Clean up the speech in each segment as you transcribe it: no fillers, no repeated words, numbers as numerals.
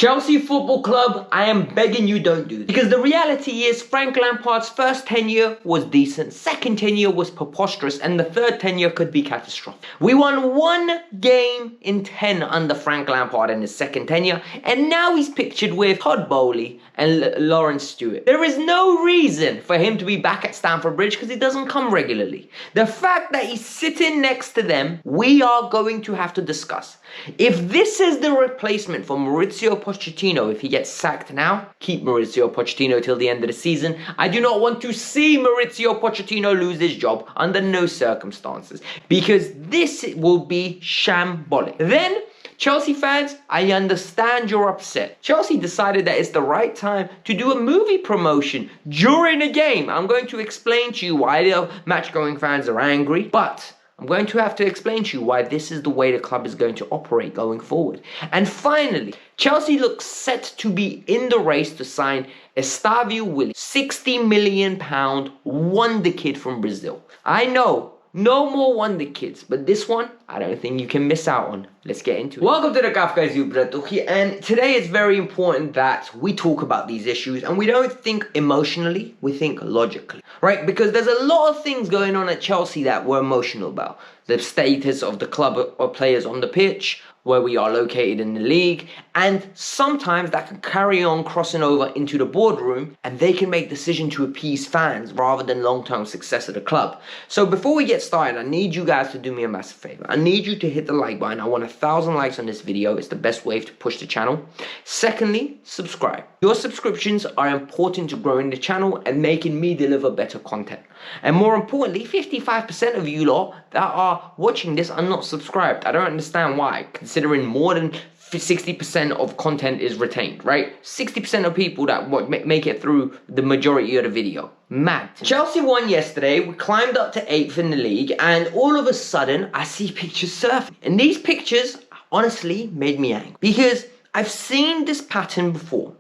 Chelsea Football Club, I am begging you don't do this. Because the reality is Frank Lampard's first tenure was decent, second tenure was preposterous, and the third tenure could be catastrophic. We won 1 game in 10 under Frank Lampard in his second tenure, and now he's pictured with Todd Bowley and Lawrence Stewart. There is no reason for him to be back at Stamford Bridge because he doesn't come regularly. The fact that he's sitting next to them, we are going to have to discuss. If this is the replacement for Mauricio Pochettino, if he gets sacked now, keep Mauricio Pochettino till the end of the season. I do not want to see Mauricio Pochettino lose his job under no circumstances, because this will be shambolic. Then, Chelsea fans, I understand you're upset. Chelsea decided that it's the right time to do a movie promotion during a game. I'm going to explain to you why the match-going fans are angry, but I'm going to have to explain to you why this is the way the club is going to operate going forward. And finally, Chelsea looks set to be in the race to sign Estavio Willian, £60 million wonder kid from Brazil. I know, no more wonder kids, but this one, I don't think you can miss out on. Let's get into it. Welcome to the Kavkas View, and today it's very important that we talk about these issues and we don't think emotionally, we think logically, right? Because there's a lot of things going on at Chelsea that we're emotional about. The status of the club or players on the pitch, where we are located in the league, and sometimes that can carry on crossing over into the boardroom and they can make decisions to appease fans rather than long-term success of the club. So before we get started, I need you guys to do me a massive favor. I need you to hit the like button. I want 1,000 likes on this video. It's the best way to push the channel. Secondly, subscribe. Your subscriptions are important to growing the channel and making me deliver better content. And more importantly, 55% of you lot that are watching this are not subscribed. I don't understand why, considering more than 60% of content is retained, right? 60% of people that make it through the majority of the video. Mad. Chelsea won yesterday. We climbed up to 8th in the league, and all of a sudden, I see pictures surfing. And these pictures, honestly, made me angry. Because I've seen this pattern before.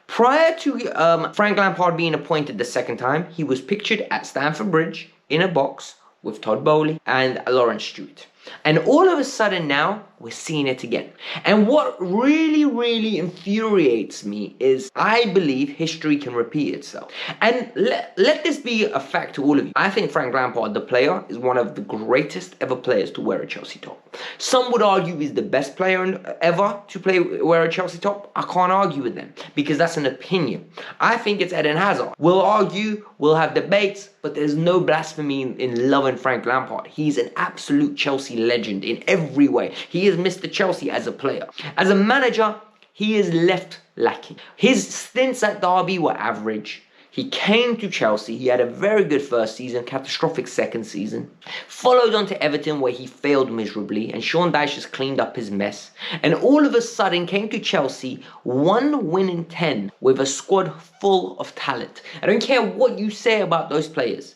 Prior to Frank Lampard being appointed the second time, he was pictured at Stamford Bridge in a box with Todd Bowley and Lawrence Stewart. And all of a sudden now, we're seeing it again. And what really infuriates me is I believe history can repeat itself. And let this be a fact to all of you. I think Frank Lampard, the player, is one of the greatest ever players to wear a Chelsea top. Some would argue he's the best player ever to wear a Chelsea top. I can't argue with them because that's an opinion. I think it's Eden Hazard. We'll argue, we'll have debates, but there's no blasphemy in loving Frank Lampard. He's an absolute Chelsea legend in every way. He is Mr. Chelsea as a player. As a manager, he is left lacking. His stints at Derby were average. He came to Chelsea, he had a very good first season, catastrophic second season. Followed on to Everton where he failed miserably, and Sean Dyche has cleaned up his mess. And all of a sudden came to Chelsea, 1 win in 10 with a squad full of talent. I don't care what you say about those players.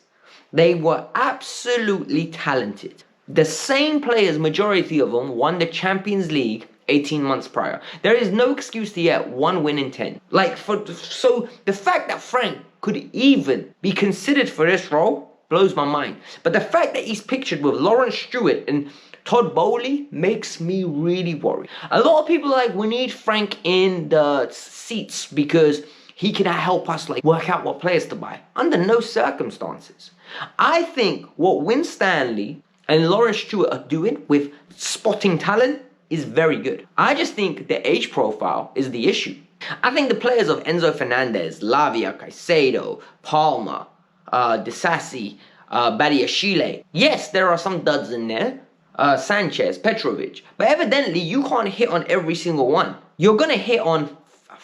They were absolutely talented. The same players, majority of them, won the Champions League 18 months prior. There is no excuse to get 1 win in 10. So the fact that Frank could even be considered for this role blows my mind. But the fact that he's pictured with Lawrence Stewart and Todd Bowley makes me really worried. A lot of people are like, we need Frank in the seats because he can help us work out what players to buy. Under no circumstances. I think what Win Stanley and Lawrence Stewart are doing with spotting talent is very good. I just think the age profile is the issue. I think the players of Enzo Fernandez, Lavia, Caicedo, Palmer, Disasi, Badiashile. Yes, there are some duds in there. Sanchez, Petrovic. But evidently, you can't hit on every single one. You're going to hit on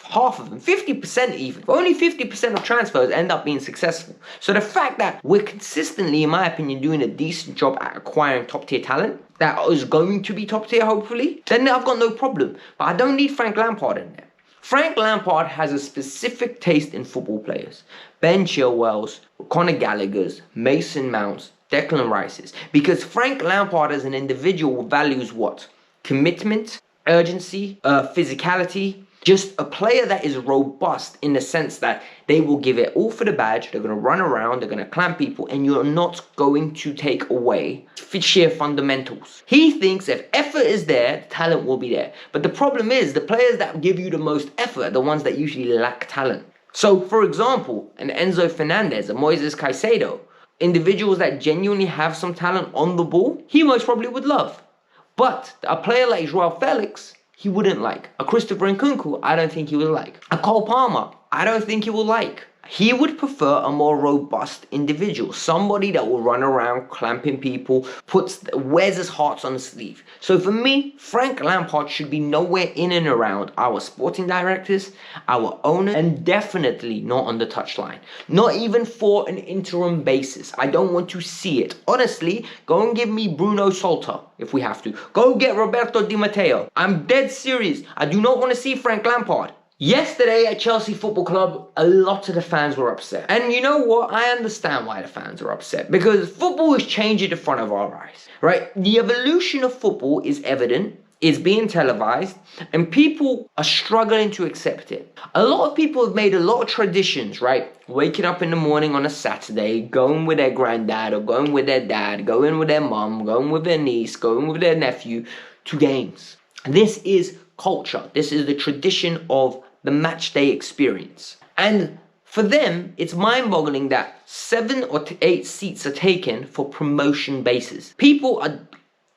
half of them, 50% even. Only 50% of transfers end up being successful. So the fact that we're consistently, in my opinion, doing a decent job at acquiring top-tier talent, that is going to be top-tier, hopefully, then I've got no problem. But I don't need Frank Lampard in there. Frank Lampard has a specific taste in football players. Ben Chilwell's, Conor Gallagher's, Mason Mount's, Declan Rice's. Because Frank Lampard as an individual values what? Commitment, urgency, physicality, Just a player that is robust in the sense that they will give it all for the badge, they're going to run around, they're going to clamp people, and you're not going to take away sheer fundamentals. He thinks if effort is there, talent will be there. But the problem is, the players that give you the most effort are the ones that usually lack talent. So, for example, an Enzo Fernandez, a Moises Caicedo, individuals that genuinely have some talent on the ball, he most probably would love. But a player like Joao Felix, he wouldn't like. A Christopher Nkunku, I don't think he would like. A Cole Palmer, I don't think he will like. He would prefer a more robust individual, somebody that will run around clamping people, wears his heart on his sleeve. So for me, Frank Lampard should be nowhere in and around our sporting directors, our owners, and definitely not on the touchline. Not even for an interim basis. I don't want to see it. Honestly, go and give me Bruno Solta if we have to. Go get Roberto Di Matteo. I'm dead serious. I do not want to see Frank Lampard. Yesterday at Chelsea Football Club, a lot of the fans were upset. And you know what? I understand why the fans are upset. Because football is changing in front of our eyes, right? The evolution of football is evident, is being televised, and people are struggling to accept it. A lot of people have made a lot of traditions, right? Waking up in the morning on a Saturday, going with their granddad or going with their dad, going with their mum, going with their niece, going with their nephew to games. This is culture. This is the tradition of the match day experience. And for them, it's mind-boggling that 7 or 8 seats are taken for promotion basis. People are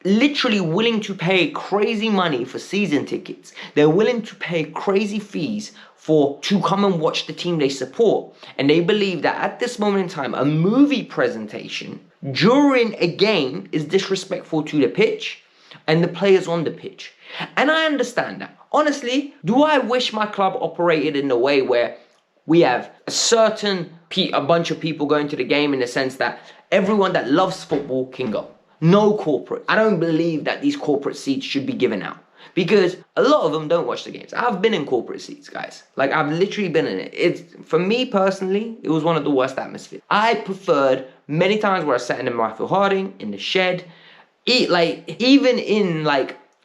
literally willing to pay crazy money for season tickets. They're willing to pay crazy fees to come and watch the team they support. And they believe that at this moment in time, a movie presentation during a game is disrespectful to the pitch and the players on the pitch. And I understand that. Honestly, do I wish my club operated in a way where we have a bunch of people going to the game in the sense that everyone that loves football can go? No corporate. I don't believe that these corporate seats should be given out. Because a lot of them don't watch the games. I've been in corporate seats, guys. Like, I've literally been in it. For me personally, it was one of the worst atmospheres. I preferred many times where I sat in the Michael Harding, in the shed, even in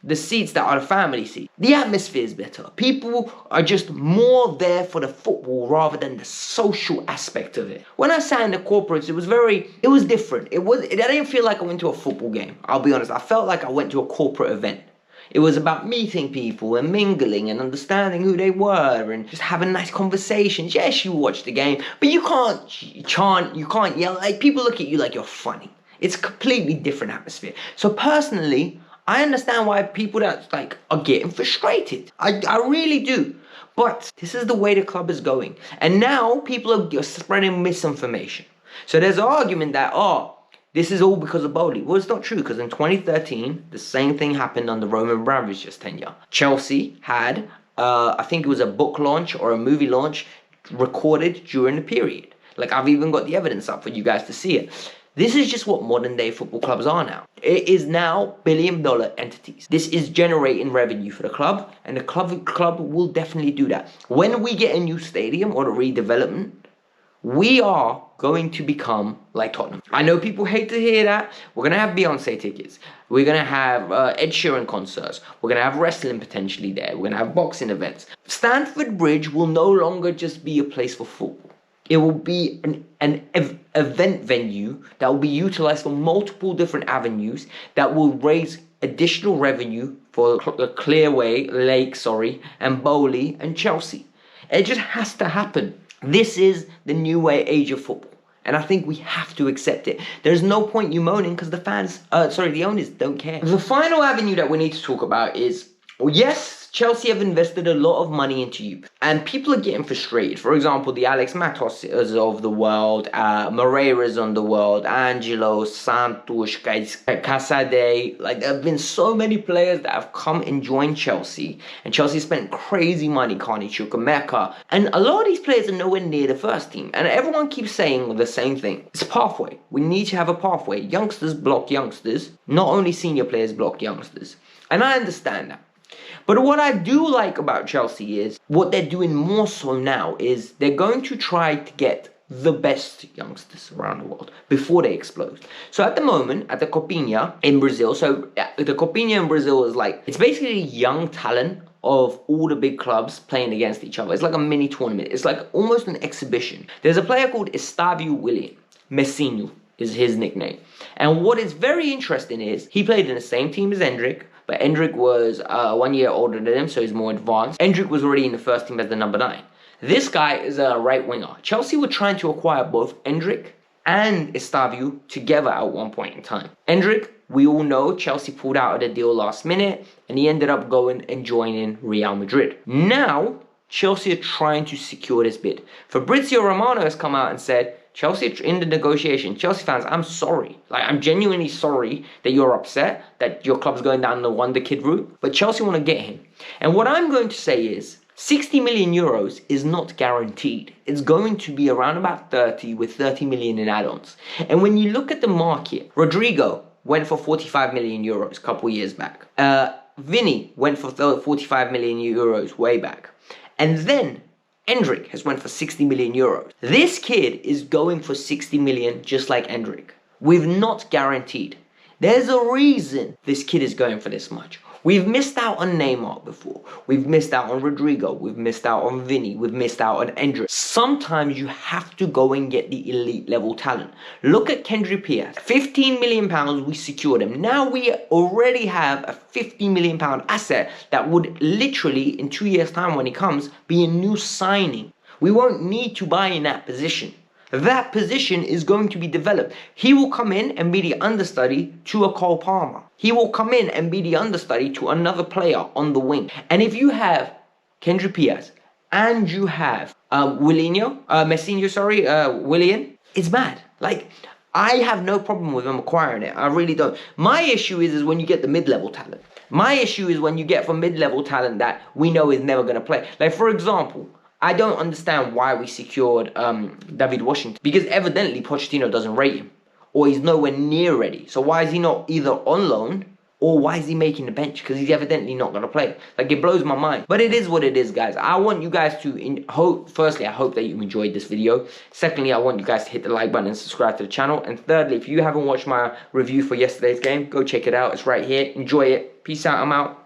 the seats that are the family seats. The atmosphere is better. People are just more there for the football rather than the social aspect of it. When I sat in the corporates, it was different. I didn't feel like I went to a football game. I'll be honest. I felt like I went to a corporate event. It was about meeting people and mingling and understanding who they were and just having nice conversations. Yes, you watch the game, but you can't chant, you can't yell. Like, people look at you like you're funny. It's a completely different atmosphere. So personally, I understand why people that are getting frustrated. I really do. But this is the way the club is going. And now people are spreading misinformation. So there's an argument that, this is all because of Bowley. Well, it's not true, because in 2013, the same thing happened under Roman Abramovich's tenure. Chelsea had, I think it was a book launch or a movie launch recorded during the period. I've even got the evidence up for you guys to see it. This is just what modern day football clubs are now. It is now billion-dollar entities. This is generating revenue for the club, and the club will definitely do that. When we get a new stadium or a redevelopment, we are going to become like Tottenham. I know people hate to hear that. We're going to have Beyonce tickets. We're going to have Ed Sheeran concerts. We're going to have wrestling potentially there. We're going to have boxing events. Stamford Bridge will no longer just be a place for football. It will be an event venue that will be utilized for multiple different avenues that will raise additional revenue for Lake, and Bowley and Chelsea. It just has to happen. This is the new age of football. And I think we have to accept it. There's no point you moaning because the owners don't care. The final avenue that we need to talk about is, yes, Chelsea have invested a lot of money into youth, and people are getting frustrated. For example, the Alex Matoses of the world, Moreiras on the world, Angelo, Santos, Casade. There have been so many players that have come and joined Chelsea, and Chelsea spent crazy money, Carney Chukwuemeka, and a lot of these players are nowhere near the first team, and everyone keeps saying the same thing. It's a pathway. We need to have a pathway. Youngsters block youngsters. Not only senior players block youngsters, and I understand that. But what I do like about Chelsea is what they're doing more so now is they're going to try to get the best youngsters around the world before they explode. So at the moment, at the Copinha in Brazil, so the Copinha in Brazil is like, it's basically young talent of all the big clubs playing against each other. It's like a mini tournament. It's like almost an exhibition. There's a player called Estavio William. Messinho is his nickname. And what is very interesting is he played in the same team as Endrick, but Endrick was 1 year older than him, so he's more advanced. Endrick was already in the first team as the number 9. This guy is a right winger. Chelsea were trying to acquire both Endrick and Estavio together at one point in time. Endrick, we all know, Chelsea pulled out of the deal last minute, and he ended up going and joining Real Madrid. Now, Chelsea are trying to secure this bid. Fabrizio Romano has come out and said, Chelsea in the negotiation, Chelsea fans, I'm sorry. Like, I'm genuinely sorry that you're upset that your club's going down the Wonder Kid route, but Chelsea want to get him. And what I'm going to say is, 60 million euros is not guaranteed. It's going to be around about 30 with 30 million in add-ons. And when you look at the market, Rodrigo went for 45 million euros a couple years back. Vinny went for 45 million euros way back. And then Endrick has went for 60 million euros. This kid is going for 60 million just like Endrick. We've not guaranteed. There's a reason this kid is going for this much. We've missed out on Neymar before. We've missed out on Rodrigo. We've missed out on Vinny. We've missed out on Endrick. Sometimes you have to go and get the elite level talent. Look at Kendrick Pierce. £15 million, we secured him. Now we already have a £50 million asset that would literally, in 2 years' time when he comes, be a new signing. We won't need to buy in that position. That position is going to be developed. He will come in and be the understudy to a Cole Palmer. He will come in and be the understudy to another player on the wing. And if you have Kendrick Pierce and you have Willian, it's mad. Like, I have no problem with him acquiring it. I really don't. My issue is when you get the mid-level talent. My issue is when you get from mid-level talent that we know is never going to play. Like, for example, I don't understand why we secured David Washington, because evidently Pochettino doesn't rate him, or he's nowhere near ready. So why is he not either on loan, or why is he making the bench? Because he's evidently not going to play. Like, it blows my mind. But it is what it is, guys. I want you guys to, firstly, I hope that you enjoyed this video. Secondly, I want you guys to hit the like button and subscribe to the channel. And thirdly, if you haven't watched my review for yesterday's game, go check it out. It's right here. Enjoy it. Peace out. I'm out.